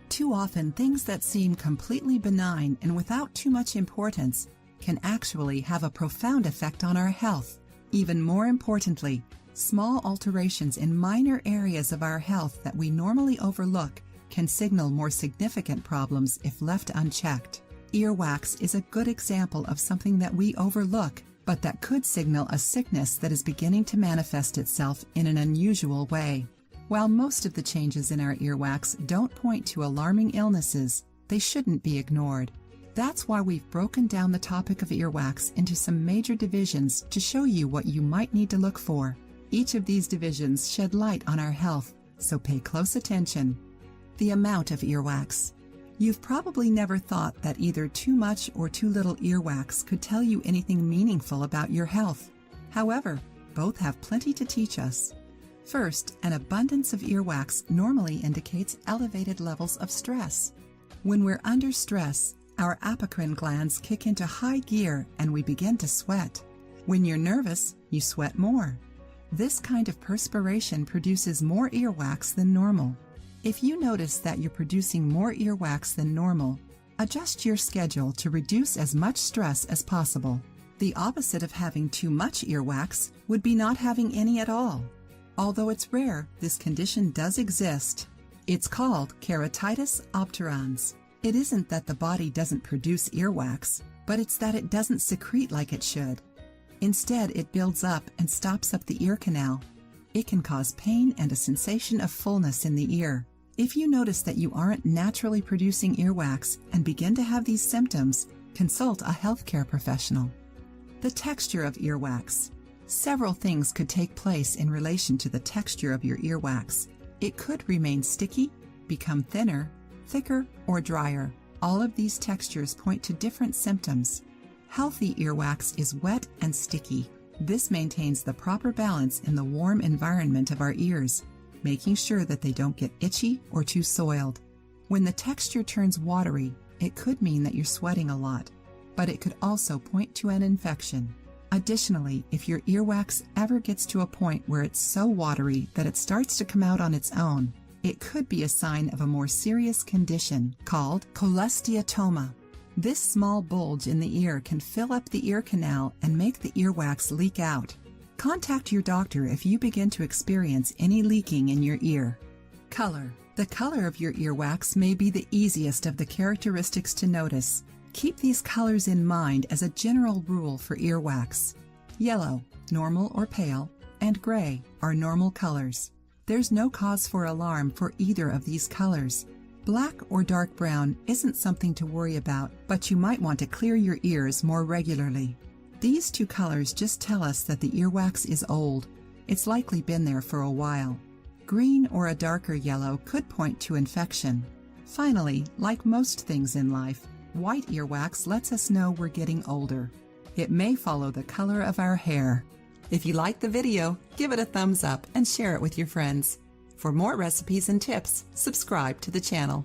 Too often, things that seem completely benign and without too much importance can actually have a profound effect on our health. Even more importantly, small alterations in minor areas of our health that we normally overlook can signal more significant problems if left unchecked. Earwax is a good example of something that we overlook, but that could signal a sickness that is beginning to manifest itself in an unusual way. While most of the changes in our earwax don't point to alarming illnesses, they shouldn't be ignored. That's why we've broken down the topic of earwax into some major divisions to show you what you might need to look for. Each of these divisions shed light on our health, so pay close attention. The amount of earwax. You've probably never thought that either too much or too little earwax could tell you anything meaningful about your health. However, both have plenty to teach us. First, an abundance of earwax normally indicates elevated levels of stress. When we're under stress, our apocrine glands kick into high gear and we begin to sweat. When you're nervous, you sweat more. This kind of perspiration produces more earwax than normal. If you notice that you're producing more earwax than normal, adjust your schedule to reduce as much stress as possible. The opposite of having too much earwax would be not having any at all. Although it's rare, this condition does exist. It's called keratitis obturans. It isn't that the body doesn't produce earwax, but it's that it doesn't secrete like it should. Instead, it builds up and stops up the ear canal. It can cause pain and a sensation of fullness in the ear. If you notice that you aren't naturally producing earwax and begin to have these symptoms, consult a healthcare professional. The texture of earwax. Several things could take place in relation to the texture of your earwax. It could remain sticky, become thinner, thicker, or drier. All of these textures point to different symptoms. Healthy earwax is wet and sticky. This maintains the proper balance in the warm environment of our ears, making sure that they don't get itchy or too soiled. When the texture turns watery, it could mean that you're sweating a lot, but it could also point to an infection. Additionally, if your earwax ever gets to a point where it's so watery that it starts to come out on its own, it could be a sign of a more serious condition called cholesteatoma. This small bulge in the ear can fill up the ear canal and make the earwax leak out. Contact your doctor if you begin to experience any leaking in your ear. Color. The color of your earwax may be the easiest of the characteristics to notice. Keep these colors in mind as a general rule for earwax. Yellow, normal or pale, and gray are normal colors. There's no cause for alarm for either of these colors. Black or dark brown isn't something to worry about, but you might want to clear your ears more regularly. These two colors just tell us that the earwax is old. It's likely been there for a while. Green or a darker yellow could point to infection. Finally, like most things in life, white earwax lets us know we're getting older. It may follow the color of our hair. If you liked the video, give it a thumbs up and share it with your friends. For more recipes and tips, subscribe to the channel.